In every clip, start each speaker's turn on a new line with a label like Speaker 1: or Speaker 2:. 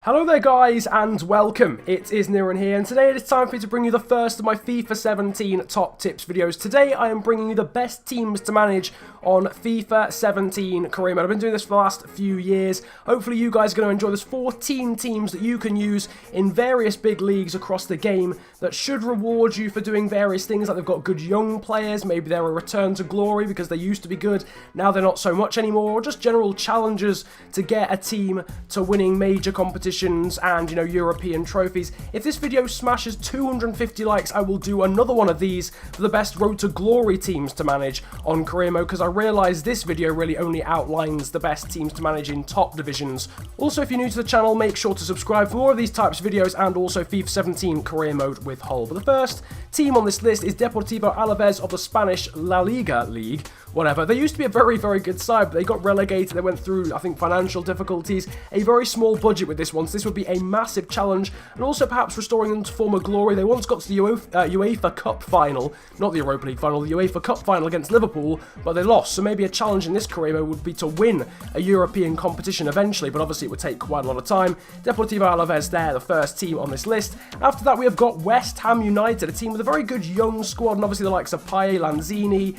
Speaker 1: Hello there guys and welcome, it is Niran here and today it is time for me to bring you the first of my FIFA 17 top tips videos. Today I am bringing you the best teams to manage on FIFA 17 career mode. I've been doing this for the last few years. Hopefully you guys are going to enjoy this. 14 teams that you can use in various big leagues across the game that should reward you for doing various things, like they've got good young players, maybe they're a return to glory because they used to be good, now they're not so much anymore, or just general challenges to get a team to winning major competitions and, European trophies. If this video smashes 250 likes, I will do another one of these for the best road to glory teams to manage on career mode, because I realise this video really only outlines the best teams to manage in top divisions. Also, if you're new to the channel, make sure to subscribe for more of these types of videos and also FIFA 17 career mode with Hull. But the first team on this list is Deportivo Alaves of the Spanish La Liga League, whatever. They used to be a very, very good side, but they got relegated. They went through, I think, financial difficulties, a very small budget with this one, so this would be a massive challenge, and also perhaps restoring them to former glory. They once got to the UEFA Cup final, not the Europa League final, the UEFA Cup final against Liverpool, but they lost, so maybe a challenge in this career mode would be to win a European competition eventually, but obviously it would take quite a lot of time. Deportivo Alaves there, the first team on this list. After that we have got West Ham United, a team with a very good young squad, and obviously the likes of Paye, Lanzini,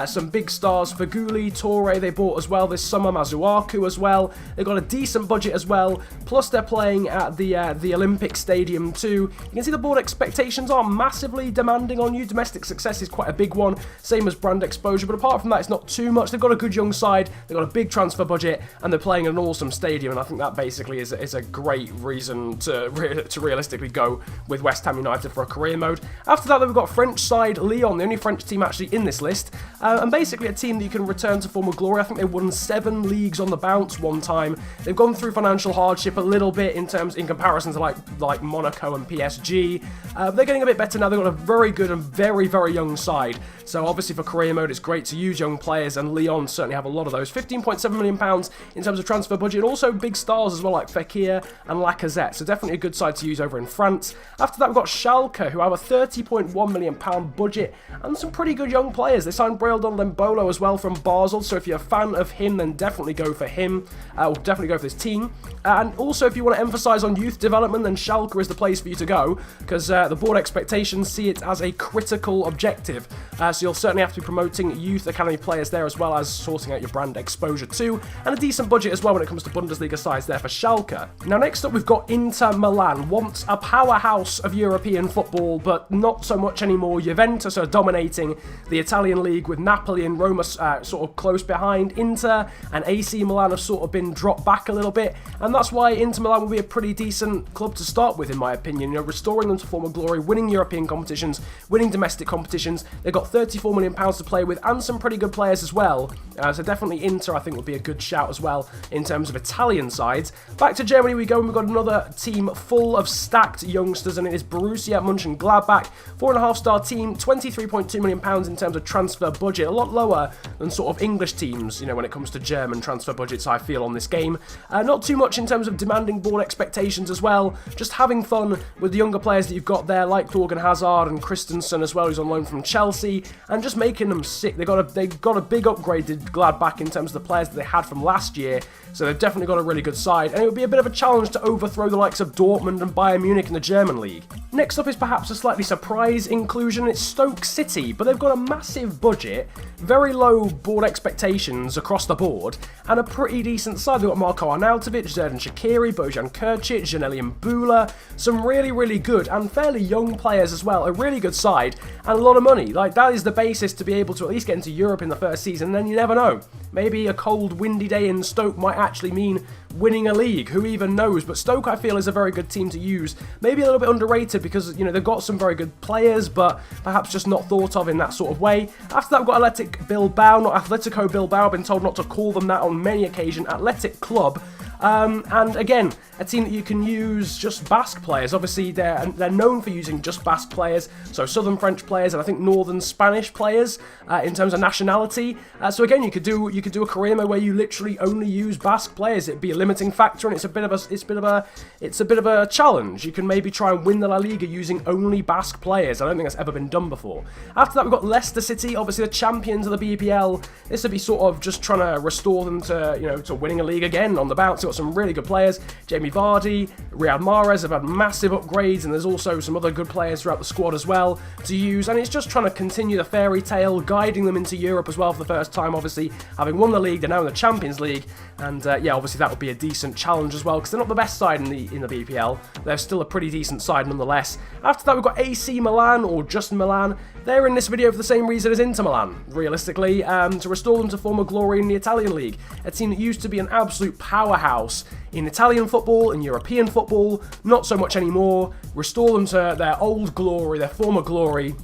Speaker 1: some big stars, Faguli, Torre they bought as well this summer, Mazuaku as well. They've got a decent budget as well, plus they're playing at the Olympic Stadium too. You can see the board expectations are massively demanding on you. Domestic success is quite a big one, same as brand exposure, but apart from that it's not too much. They've got a good young side, they've got a big transfer budget, and they're playing in an awesome stadium, and I think that basically is a great reason to realistically go with West Ham United for a career mode. After that, we've got French side Lyon, the only French team actually in this list, and basically a team that you can return to former glory. I think they won 7 leagues on the bounce one time. They've gone through financial hardship a little bit in comparison to like Monaco and PSG. They're getting a bit better now. They've got a very good and very, very young side. So obviously for career mode, it's great to use young players, and Lyon certainly have a lot of those. £15.7 million in terms of transfer budget, and also big stars as well like Fekir and Lacazette. So definitely a good side to use over in France. After that, we've got Schalke, who have a £30.1 million budget and some pretty good young players. They signed Braildon Lembolo as well from Basel, so if you're a fan of him, then definitely go for him. Or definitely go for this team. And also, if you want to emphasise on youth development, then Schalke is the place for you to go, because the board expectations see it as a critical objective. So you'll certainly have to be promoting youth academy players there, as well as sorting out your brand exposure too, and a decent budget as well when it comes to Bundesliga sides there for Schalke. Now next up we've got Inter Milan, once a powerhouse of European football, but not so much anymore. Juventus are dominating the Italian league, with Napoli and Roma sort of close behind. Inter and AC Milan have sort of been dropped back a little bit, and that's why Inter Milan will be a pretty decent club to start with in my opinion. Restoring them to former glory, winning European competitions, winning domestic competitions. They've got £34 million to play with and some pretty good players as well. So definitely Inter I think would be a good shout as well in terms of Italian sides. Back to Germany we go, and we've got another team full of stacked youngsters, and it is Borussia Mönchengladbach. 4.5-star team, £23.2 million in terms of transfer budget, a lot lower than sort of English teams, when it comes to German transfer budgets, I feel, on this game. Not too much in terms of demanding board expectations as well, just having fun with the younger players that you've got there, like Thorgan Hazard and Christensen as well, who's on loan from Chelsea, and just making them sick. They got a big upgraded Gladbach in terms of the players that they had from last year, so they've definitely got a really good side, and it would be a bit of a challenge to overthrow the likes of Dortmund and Bayern Munich in the German league. Next up is perhaps a slightly surprise inclusion. It's Stoke City, but they've got a massive budget, very low board expectations across the board, and a pretty decent side. They've got Marko Arnautovic, Xherdan Shaqiri, Bojan Krkic, Janeli Mbula, some really, really good and fairly young players as well, a really good side, and a lot of money. Like, that is the basis to be able to at least get into Europe in the first season, and then you never know. Maybe a cold, windy day in Stoke might actually mean winning a league, who even knows. But Stoke, I feel, is a very good team to use. Maybe a little bit underrated because, they've got some very good players, but perhaps just not thought of in that sort of way. After that, we've got Athletic Bilbao, not Atletico Bilbao. I've been told not to call them that on many occasions. Athletic Club. And again, a team that you can use just Basque players. Obviously, they're known for using just Basque players, so Southern French players and I think Northern Spanish players in terms of nationality. So again, you could do a career mode where you literally only use Basque players. It'd be a limiting factor, and it's a bit of a challenge. You can maybe try and win the La Liga using only Basque players. I don't think that's ever been done before. After that, we've got Leicester City, obviously the champions of the BPL. This would be sort of just trying to restore them to to winning a league again on the bounce. they've got some really good players. Jamie Vardy, Riyad Mahrez have had massive upgrades, and there's also some other good players throughout the squad as well to use, and it's just trying to continue the fairy tale, guiding them into Europe as well for the first time, obviously, having won the league, they're now in the Champions League, and yeah, obviously that would be a decent challenge as well, because they're not the best side in the BPL, they're still a pretty decent side nonetheless. After that, we've got AC Milan, or just Milan. They're in this video for the same reason as Inter Milan, realistically, to restore them to former glory in the Italian league, a team that used to be an absolute powerhouse in Italian football, in European football, not so much anymore. Restore them to their old glory, their former glory.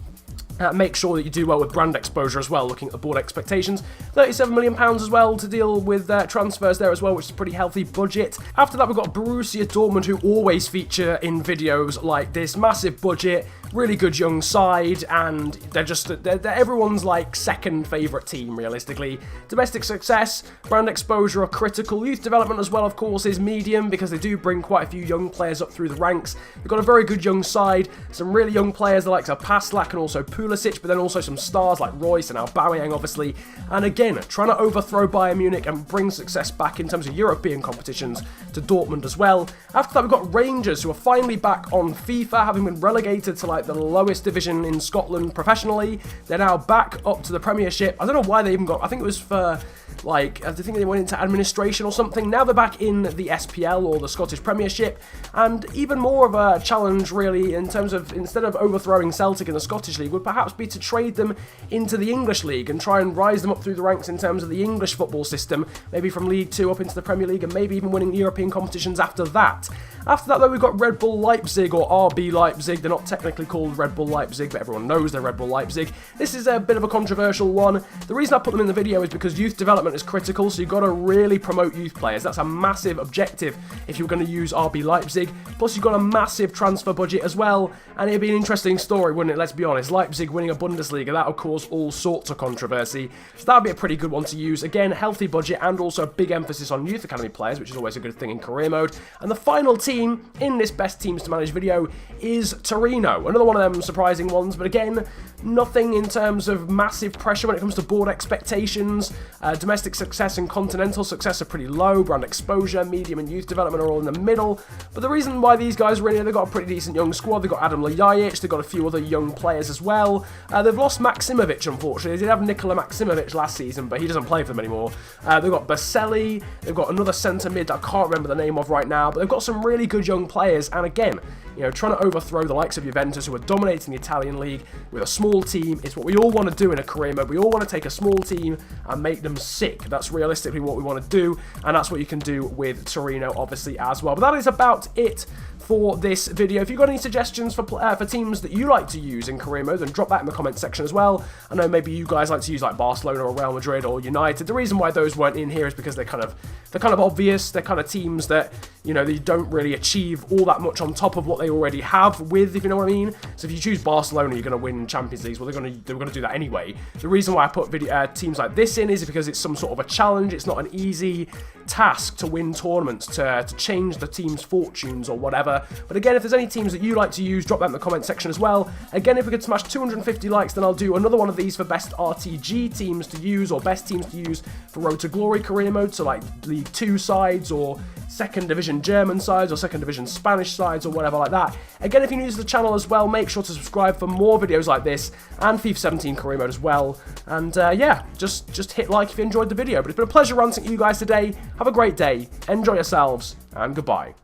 Speaker 1: Make sure that you do well with brand exposure as well, looking at the board expectations. £37 million as well to deal with transfers there as well, which is a pretty healthy budget. After that, we've got Borussia Dortmund, who always feature in videos like this. Massive budget, really good young side, and they're everyone's like second favourite team, realistically. Domestic success, brand exposure are critical. Youth development as well, of course, is medium, because they do bring quite a few young players up through the ranks. They've got a very good young side, some really young players, the likes of Paslak and also Pulisic, but then also some stars like Royce and Aubameyang, obviously. And again, trying to overthrow Bayern Munich and bring success back in terms of European competitions to Dortmund as well. After that, we've got Rangers, who are finally back on FIFA, having been relegated to like the lowest division in Scotland professionally. They're now back up to the Premiership. I don't know why they even got, I think it was for like, I think they went into administration or something. Now they're back in the SPL, or the Scottish Premiership, and even more of a challenge really in terms of, instead of overthrowing Celtic in the Scottish League, would perhaps be to trade them into the English League and try and rise them up through the ranks in terms of the English football system, maybe from League 2 up into the Premier League, and maybe even winning European competitions after that. After that, though, we've got Red Bull Leipzig, or RB Leipzig. They're not technically called Red Bull Leipzig, but everyone knows they're Red Bull Leipzig. This is a bit of a controversial one. The reason I put them in the video is because youth development is critical, so you've got to really promote youth players. That's a massive objective if you're going to use RB Leipzig. Plus, you've got a massive transfer budget as well, and it'd be an interesting story, wouldn't it? Let's be honest. Leipzig winning a Bundesliga, that would cause all sorts of controversy, so that would be a pretty good one to use. Again, healthy budget and also a big emphasis on youth academy players, which is always a good thing in career mode. And the final team in this best teams to manage video is Torino. Another one of them surprising ones, but again, nothing in terms of massive pressure when it comes to board expectations. Domestic success and continental success are pretty low. Brand exposure, medium and youth development are all in the middle. But the reason why these guys really, they've got a pretty decent young squad. They've got Adam Ljajic, they've got a few other young players as well. They've lost Maksimovic, unfortunately. They did have Nikola Maksimovic last season, but he doesn't play for them anymore. They've got Baselli, they've got another centre mid that I can't remember the name of right now, but they've got some really good young players, and again, you know, trying to overthrow the likes of Juventus, who are dominating the Italian league with a small team. It's what we all want to do in a career mode. We all want to take a small team and make them sick. That's realistically what we want to do, and that's what you can do with Torino, obviously, as well. But that is about it for this video. If you've got any suggestions for teams that you like to use in career mode, then drop that in the comments section as well. I know maybe you guys like to use like Barcelona or Real Madrid or United. The reason why those weren't in here is because they're kind of obvious. They're kind of teams that, you know, they don't really achieve all that much on top of what they already have with, if you know what I mean. So if you choose Barcelona, you're going to win Champions Leagues. Well, they're going to do that anyway. The reason why I put teams like this in is because it's some sort of a challenge. It's not an easy task to win tournaments, to change the team's fortunes or whatever. But again, if there's any teams that you like to use, drop that in the comment section as well. Again, if we could smash 250 likes, then I'll do another one of these for best RTG teams to use, or best teams to use for Road to Glory career mode, so like League 2 sides, or second division German sides, or second division Spanish sides, or whatever like that. Again, if you're new to the channel as well, make sure to subscribe for more videos like this, and FIFA 17 career mode as well. And yeah, just hit like if you enjoyed the video. But it's been a pleasure ranting to you guys today. Have a great day, enjoy yourselves, and goodbye.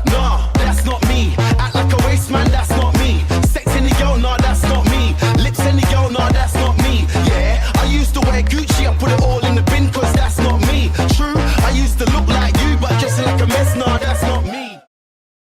Speaker 1: No.